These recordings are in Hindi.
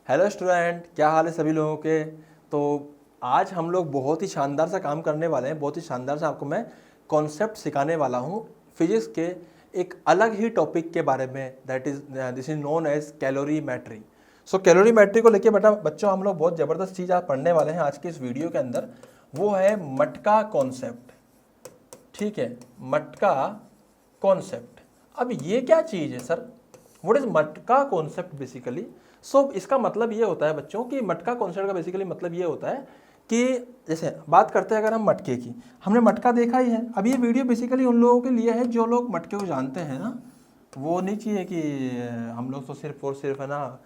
हेलो स्टूडेंट, क्या हाल है सभी लोगों के। तो आज हम लोग बहुत ही शानदार सा काम करने वाले हैं। बहुत ही शानदार सा आपको मैं कॉन्सेप्ट सिखाने वाला हूँ फिजिक्स के एक अलग ही टॉपिक के बारे में, that is this is known as calorimetry. So calorimetry को लेके बेटा बच्चों हम लोग बहुत ज़बरदस्त चीज़ आज पढ़ने वाले हैं आज के इस वीडियो के अंदर। वो है मटका कॉन्सेप्ट। ठीक है, मटका कॉन्सेप्ट। अब ये क्या चीज़ है सर? व्हाट इज मटका कॉन्सेप्ट बेसिकली? सो इसका मतलब ये होता है बच्चों कि मटका कॉन्सेप्ट का बेसिकली मतलब ये होता है कि जैसे बात करते हैं अगर हम मटके की, हमने मटका देखा ही है। अब ये वीडियो बेसिकली उन लोगों के लिए है जो लोग मटके को जानते हैं ना। वो नहीं चाहिए कि हम लोग तो सिर्फ और सिर्फ है ना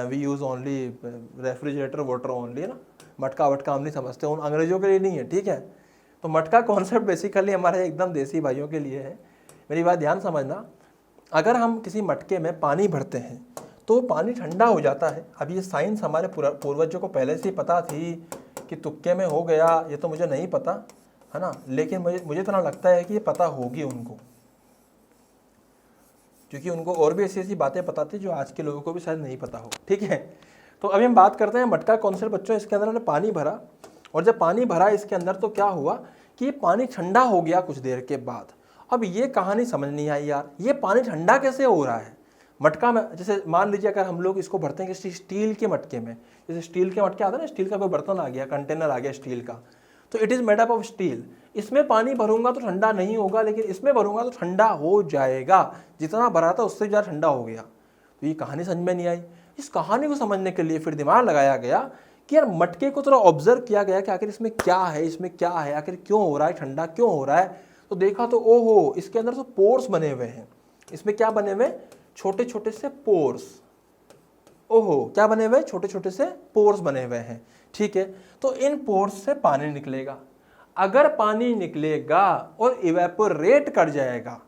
we use only refrigerator water only है ना, मटका वटका हम नहीं समझते, उन अंग्रेजों के लिए नहीं है। ठीक है, तो मटका कॉन्सेप्ट बेसिकली हमारे एकदम देसी भाइयों के लिए है। मेरी बात ध्यान समझना, अगर हम किसी मटके में पानी भरते हैं तो पानी ठंडा हो जाता है। अब ये साइंस हमारे पूर्वजों को पहले से ही पता थी कि तुक्के में हो गया, ये तो मुझे नहीं पता है ना, लेकिन मुझे इतना लगता है कि ये पता होगी उनको, क्योंकि उनको और भी ऐसी ऐसी बातें पता थी जो आज के लोगों को भी शायद नहीं पता हो। ठीक है, तो अभी हम बात करते हैं मटका कॉन्सेप्ट बच्चों। इसके अंदर हमने पानी भरा, और जब पानी भरा इसके अंदर तो क्या हुआ कि ये पानी ठंडा हो गया कुछ देर के बाद। अब ये कहानी समझ नहीं आई यार, ये पानी ठंडा कैसे हो रहा है मटका में? जैसे मान लीजिए अगर हम लोग इसको भरते हैं किसी स्टील के मटके में, जैसे स्टील के मटके आता है ना, स्टील का कोई बर्तन आ गया, कंटेनर आ गया स्टील का, तो it is made up of steel. इसमें पानी भरूंगा तो ठंडा नहीं होगा, लेकिन इसमें भरूंगा तो ठंडा हो जाएगा। जितना भरा था उससे ज़्यादा ठंडा हो गया। तो ये कहानी समझ में नहीं आई। इस कहानी को समझने के लिए फिर दिमाग लगाया गया कि यार मटके को थोड़ा ऑब्जर्व किया गया कि आखिर इसमें क्या है, इसमें क्या है, आखिर क्यों हो रहा है, ठंडा क्यों हो रहा है। तो देखा तो ओहो, इसके अंदर तो पोर्स बने हुए हैं। इसमें क्या बने हुए? छोटे छोटे से पोर्स। ओहो, क्या बने हुए? छोटे छोटे से पोर्स बने हुए हैं। ठीक है, तो इन पोर्स से पानी निकलेगा। अगर पानी निकलेगा और इवेपोरेट कर जाएगा,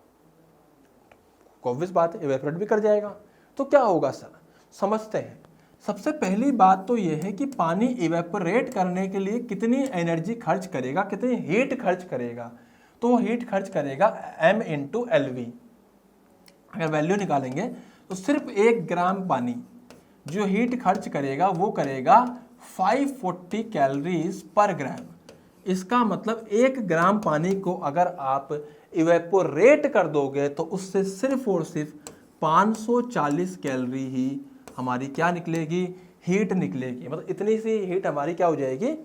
ऑब्वियस बात है इवेपोरेट भी कर जाएगा, तो क्या होगा सर? समझते हैं। सबसे पहली बात तो यह है कि पानी इवेपोरेट करने के लिए कितनी एनर्जी खर्च करेगा, कितनी हीट खर्च करेगा। तो वो हीट खर्च करेगा m/LV। अगर वैल्यू निकालेंगे तो सिर्फ 1 ग्राम पानी जो हीट खर्च करेगा वो करेगा 540 कैलोरीज पर ग्राम। इसका मतलब 1 ग्राम पानी को अगर आप इवेपोरेट कर दोगे तो उससे सिर्फ और सिर्फ 540 कैलोरी ही हमारी क्या निकलेगी? हीट निकलेगी। मतलब इतनी सी हीट हमारी क्या हो जाएगी?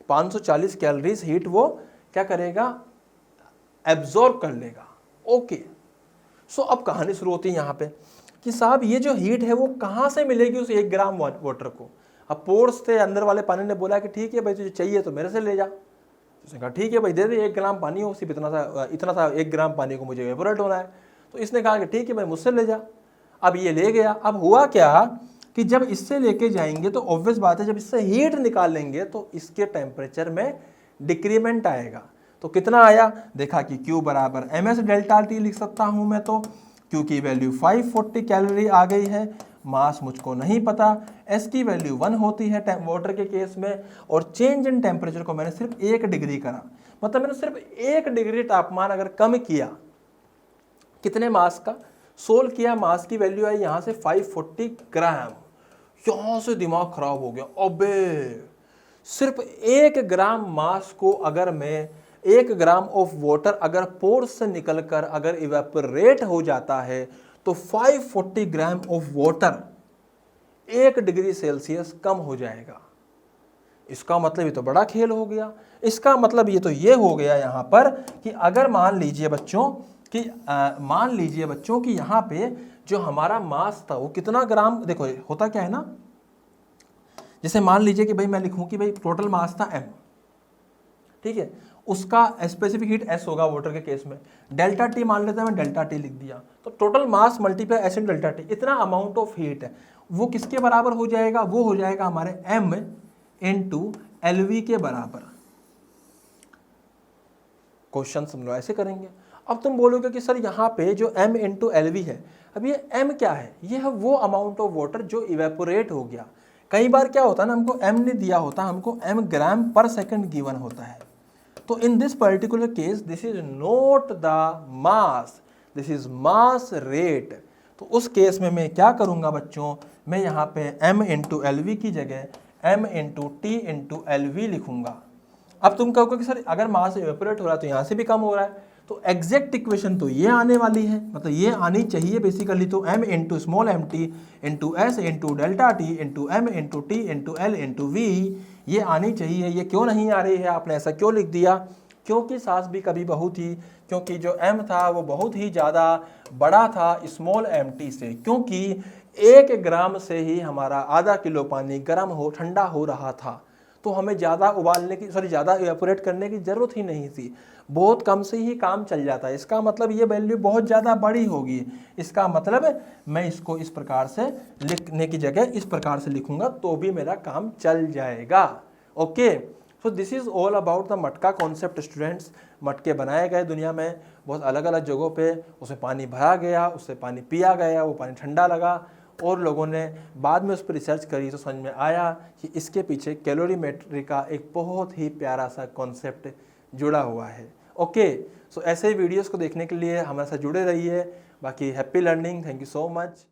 540 कैलोरीज हीट वो क्या करेगा? एब्जॉर्ब कर लेगा। ओके, सो अब कहानी शुरू होती है यहाँ पे कि साहब ये जो हीट है वो कहाँ से मिलेगी उस 1 ग्राम वाटर को? अब पोर्स थे, अंदर वाले पानी ने बोला कि ठीक है भाई, तुझे चाहिए तो मेरे से ले जा। उसने कहा ठीक है भाई, दे दे 1 ग्राम पानी हो, सिर्फ इतना सा 1 ग्राम पानी को मुझे एवोरेट होना है। तो इसने कहा कि ठीक है भाई, मुझसे ले जा। अब ये ले गया। अब हुआ क्या कि जब इससे लेके जाएंगे तो ऑब्वियस बात है, जब इससे हीट निकालेंगे तो इसके टेम्परेचर में डिक्रीमेंट आएगा। तो कितना आया? देखा कि Q बराबर ms डेल्टा T लिख सकता हूं मैं। तो Q की वैल्यू 540 कैलोरी आ गई है। मास मुझको नहीं पता, S की वैल्यू 1 होती है वाटर के केस में, और चेंज इन टेम्परेचर को मैंने सिर्फ 1 डिग्री करा। मतलब मैंने सिर्फ 1 डिग्री तापमान अगर कम किया, कितने मास का? सोल्व किया, मास की वैल्यू आई यहाँ से 540 ग्राम। यहाँ से दिमाग खराब हो गया। अबे सिर्फ 1 ग्राम मास को अगर मैं 1 ग्राम ऑफ वाटर अगर पोर्स से निकलकर अगर इवेपोरेट हो जाता है तो 540 gram of water 1 degree Celsius कम हो जाएगा। इसका मतलब ये तो बड़ा खेल हो गया। इसका मतलब ये तो ये हो गया यहाँ पर कि अगर मान लीजिए बच्चों कि यहाँ पे जो हमारा मास था वो कितना ग्राम, देखो होता क्या है ना, जैसे मान लीजिए कि भाई मैं लिखूं कि भाई टोटल मास था m, ठीक है, उसका स्पेसिफिक हीट S होगा वाटर के केस में, डेल्टा T मान लेते हैं, मैं डेल्टा T लिख दिया, तो टोटल मास मल्टीप्लाई S इन डेल्टा T, इतना अमाउंट ऑफ हीट है, वो किसके बराबर हो जाएगा? वो हो जाएगा हमारे m/LV के बराबर। क्वेश्चन समझो, ऐसे करेंगे। अब तुम बोलोगे कि सर यहाँ पे जो m/LV है, अब ये m क्या है? ये है वो अमाउंट ऑफ वाटर जो इवेपोरेट हो गया। कई बार क्या होता है ना, हमको m नहीं दिया होता, हमको m ग्राम पर सेकंड गिवन होता है। तो in this particular case this is not the mass, this is mass rate. तो उस केस में मैं क्या करूँगा बच्चों, मैं यहाँ पे m इंटू एल वी की जगह m into T into L V लिखूँगा। अब तुम कहोगे कि सर अगर मास इवेपोरेट हो रहा है तो यहाँ से भी कम हो रहा है, तो एग्जैक्ट इक्वेशन तो ये आने वाली है, मतलब ये आनी चाहिए बेसिकली। तो m into small M T into S into delta T into M into T into L into V, ये आनी चाहिए। ये क्यों नहीं आ रही है, आपने ऐसा क्यों लिख दिया? क्योंकि सास भी कभी बहू थी, क्योंकि जो m था वो बहुत ही ज़्यादा बड़ा था स्मॉल एम टी से, क्योंकि 1 ग्राम से ही हमारा आधा किलो पानी गर्म हो ठंडा हो रहा था। तो हमें ज़्यादा उबालने की ज़्यादा इवेपोरेट करने की ज़रूरत ही नहीं थी, बहुत कम से ही काम चल जाता है। इसका मतलब ये वैल्यू बहुत ज़्यादा बड़ी होगी, इसका मतलब मैं इसको इस प्रकार से लिखने की जगह इस प्रकार से लिखूंगा तो भी मेरा काम चल जाएगा। Okay, so this is all about the मटका कॉन्सेप्ट स्टूडेंट्स। मटके बनाए गए दुनिया में बहुत अलग अलग जगहों पे, उसमें पानी भरा गया, उससे पानी पिया गया, वो पानी ठंडा लगा और लोगों ने बाद में उस पर रिसर्च करी तो समझ में आया कि इसके पीछे कैलोरीमेट्री का एक बहुत ही प्यारा सा कॉन्सेप्ट जुड़ा हुआ है। ओके, सो ऐसे ही वीडियोस को देखने के लिए हमारे साथ जुड़े रहिए। बाकी happy learning, thank you so much.